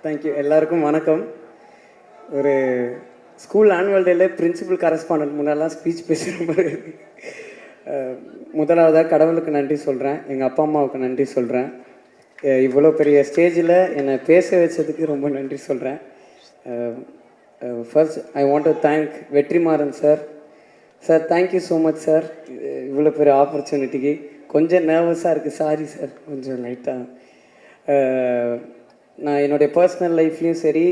Thank you. எல்லாருக்கும் வணக்கம். ஒரு ஸ்கூல் ஆனுவல் டேல பிரின்சிபல் கரஸ்பாண்டன்ட் முன்னெல்லாம் ஸ்பீச் பேசுகிற மாதிரி இருக்கு. முதலாவதாக கடவுளுக்கு நன்றி சொல்கிறேன், எங்கள் அப்பா அம்மாவுக்கு நன்றி சொல்கிறேன். இவ்வளோ பெரிய ஸ்டேஜில் என்னை பேச வச்சதுக்கு ரொம்ப நன்றி சொல்கிறேன். First I want to thank Vetrimaaran sir. Sir thank you so much sir, இவ்வளோ பெரிய ஆப்பர்ச்சுனிட்டிக்கு. கொஞ்சம் நர்வஸாக இருக்குது, சாரி சார், கொஞ்சம் லைட்டாக. நான் என்னுடைய பர்சனல் லைஃப்லேயும் சரி,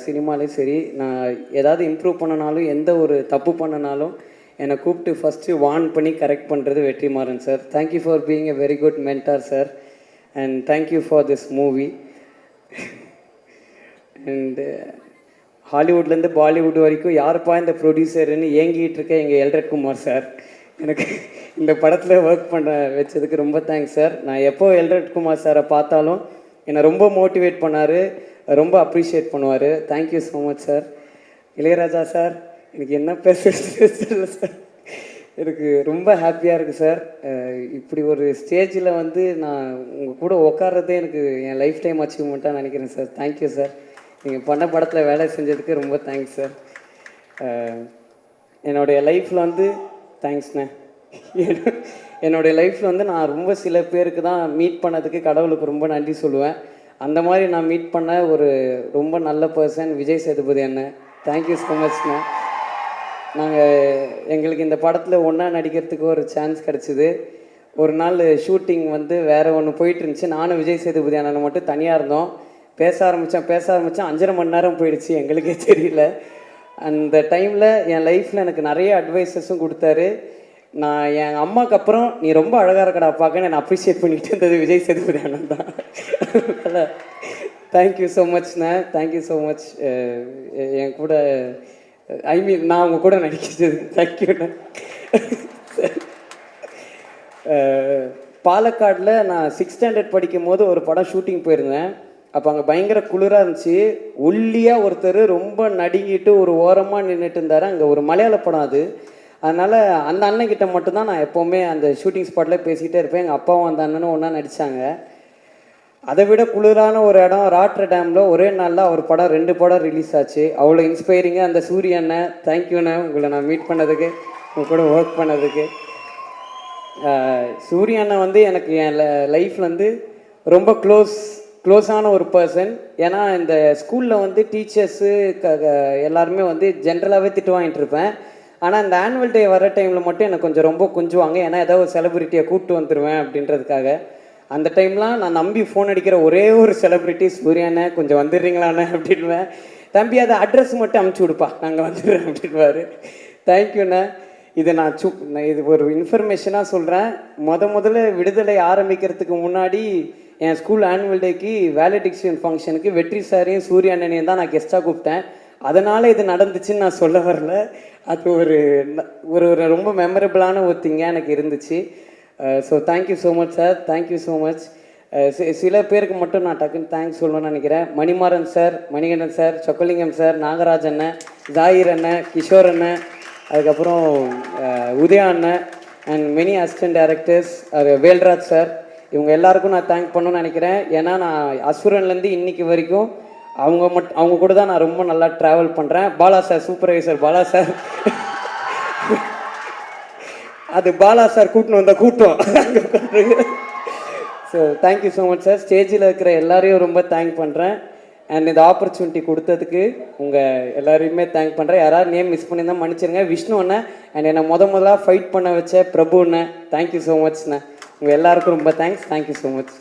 சினிமாலேயும் சரி, நான் ஏதாவது இம்ப்ரூவ் பண்ணனாலும், எந்த ஒரு தப்பு பண்ணனாலும் என்னை கூப்பிட்டு ஃபஸ்ட்டு வார்ன் பண்ணி கரெக்ட் பண்ணுறது Vetrimaaran sir. Thank you for being a very good mentor sir, and thank you for this movie. And ஹாலிவுட்லேருந்து பாலிவுட் வரைக்கும் யாருப்பா இந்த ப்ரொடியூசருன்னு ஏங்கிட்டு இருக்க எங்கள் எல்ரட் குமார் சார். எனக்கு இந்த படத்தில் ஒர்க் பண்ண வச்சதுக்கு ரொம்ப தேங்க்ஸ் சார். நான் எப்போ எல்ரட் குமார் சாரை பார்த்தாலும் என்னை ரொம்ப மோட்டிவேட் பண்ணார், ரொம்ப அப்ரிஷியேட் பண்ணுவார். Thank you so much sir. Ilaiyaraaja sir, எனக்கு என்ன பேசுறது சார், எனக்கு ரொம்ப ஹாப்பியாக இருக்குது சார். இப்படி ஒரு ஸ்டேஜில் வந்து நான் உங்கள் கூட உட்கார்றதே எனக்கு என் லைஃப் டைம் அச்சீவ்மெண்ட்டாக நினைக்கிறேன் சார். Thank you sir. நீங்கள் பண்ண படத்தில் வேலை செஞ்சதுக்கு ரொம்ப தேங்க்ஸ் சார். என்னுடைய லைஃப்பில் வந்து தேங்க்ஸ்ண்ணே. என்னுடைய லைஃப்பில் வந்து நான் ரொம்ப சில பேருக்கு தான் மீட் பண்ணதுக்கு கடவுளுக்கு ரொம்ப நன்றி சொல்லுவேன். அந்த மாதிரி நான் மீட் பண்ண ஒரு ரொம்ப நல்ல பர்சன் விஜய் சேதுபதி அண்ணன். தேங்க்யூ ஸோ மச்ண்ணே. எங்களுக்கு இந்த படத்தில் ஒன்றா நடிக்கிறதுக்கு ஒரு சான்ஸ் கிடச்சிது. ஒரு நாள் ஷூட்டிங் வந்து வேறு ஒன்று போயிட்டு இருந்துச்சு. நானும் விஜய் சேதுபதி அண்ணனை மட்டும் தனியாக இருந்தோம். பேச ஆரம்பித்தேன் 5.5 மணி நேரம் போயிடுச்சு, எங்களுக்கே தெரியல. அந்த டைமில் என் லைஃப்பில் எனக்கு நிறைய அட்வைஸஸும் கொடுத்தாரு. நான் என் அம்மாவுக்கு அப்புறம் நீ ரொம்ப அழகாக இருக்கடா பார்க்க நான் அப்ரிஷியேட் பண்ணிக்கிட்டு இருந்தது விஜய் சேதுபதி அண்ணன் தான். தேங்க்யூ ஸோ மச்ண்ணே, தேங்க்யூ ஸோ மச். என் கூட நான் உங்கள் கூட நடிக்கிறது தேங்க்யூண்ணே. பாலக்காடில் நான் 6th ஸ்டாண்டர்ட் படிக்கும் போது ஒரு படம் ஷூட்டிங் போயிருந்தேன். அப்போ அங்கே பயங்கர குளிராக இருந்துச்சு. ஒல்லியாக ஒருத்தர் ரொம்ப நடுங்கிட்டு ஒரு ஓரமாக நின்றுட்டு இருந்தார். அங்கே ஒரு மலையாள படம் அது. அதனால் அந்த அண்ணன்கிட்ட மட்டும்தான் நான் எப்போவுமே அந்த ஷூட்டிங் ஸ்பாட்டில் பேசிக்கிட்டே இருப்பேன். எங்கள் அப்பாவும் அந்த அண்ணனும் ஒன்றா நடித்தாங்க. அதை விட குளிரான ஒரு இடம் ராட்ரு டேமில் ஒரே நாளில் அவர் படம் 2 படம் ரிலீஸ் ஆச்சு. அவ்வளோ இன்ஸ்பைரிங்காக அந்த சூரிய அண்ணன், தேங்க்யூண்ணே உங்களை நான் மீட் பண்ணதுக்கு, உங்கள் கூட ஒர்க் பண்ணதுக்கு. சூரிய அண்ணன் வந்து எனக்கு என் லைஃப்பில் வந்து ரொம்ப க்ளோஸான ஒரு பர்சன். ஏன்னா இந்த ஸ்கூலில் வந்து டீச்சர்ஸு எல்லாருமே வந்து ஜென்ரலாகவே திட்டு வாங்கிட்டு இருப்பேன். ஆனால் இந்த ஆனுவல் டே வர டைமில் மட்டும் எனக்கு கொஞ்சம் ரொம்ப கொஞ்சுவாங்க. ஏன்னா ஏதாவது ஒரு செலிப்ரிட்டியை கூப்பிட்டு வந்துடுவேன் அப்படின்றதுக்காக. அந்த டைம்லாம் நான் நம்பி ஃபோன் அடிக்கிற ஒரே ஒரு செலிப்ரிட்டி சூர்யாண்ணே, கொஞ்சம் வந்துடுறீங்களாண்ணே அப்படின்வேன். தம்பி அதை அட்ரஸ் மட்டும் அமுச்சு விடுப்பா, நாங்கள் வந்துடுறேன் அப்படின்வார். தேங்க்யூண்ணே. இதை நான் இது ஒரு இன்ஃபர்மேஷனாக சொல்கிறேன். முதல்ல விடுதலை ஆரம்பிக்கிறதுக்கு முன்னாடி என் ஸ்கூல் ஆனுவல் டேக்கு வேலடிக்ஷன் ஃபங்க்ஷனுக்கு வெற்றி சாரையும் சூரிய அண்ணனையும் தான் நான் கெஸ்ட்டாக கூப்பிட்டேன். அதனால் இது நடந்துச்சுன்னு நான் சொல்ல வரல. அது ஒரு ஒரு ரொம்ப மெமரபிளான ஒரு திங்காக எனக்கு இருந்துச்சு. So thank you so much sir, thank you so much. சில பேருக்கு மட்டும் நான் டக்குன்னு தேங்க்ஸ் சொல்லணும்னு நினைக்கிறேன். Manimaran sir, Manikandan sir, Chokkalingam sir, Nagaraj அண்ணன், ஜாகிர் அண்ணன், கிஷோர் அண்ணன், அதுக்கப்புறம் உதயா அண்ணன் and many assistant directors, Velraj sir, இவங்க எல்லாருக்கும் நான் தேங்க் பண்ணணும்னு நினைக்கிறேன். ஏன்னா நான் அசுரன்லேருந்து இன்றைக்கி வரைக்கும் அவங்க கூட தான் நான் ரொம்ப நல்லா ட்ராவல் பண்ணுறேன். Bala sir, supervisor Bala sir, அது பாலா சார் கூட்டின்னு வந்த கூட்டம். So thank you so much sir. ஸ்டேஜில் இருக்கிற எல்லாரையும் ரொம்ப தேங்க் பண்ணுறேன். அண்ட் இந்த ஆப்பர்ச்சுனிட்டி கொடுத்ததுக்கு உங்கள் எல்லாரையுமே தேங்க் பண்ணுறேன். யாராவது நேம் மிஸ் பண்ணியிருந்தால் மன்னிச்சிருங்க. விஷ்ணு அண்ணன் அண்ட் என்னை முதலாக ஃபைட் பண்ண வச்ச பிரபு அண்ணன், தேங்க்யூ ஸோ மச்ண்ணே. உங்கள் எல்லாருக்கும் ரொம்ப தேங்க்ஸ். Thank you so much.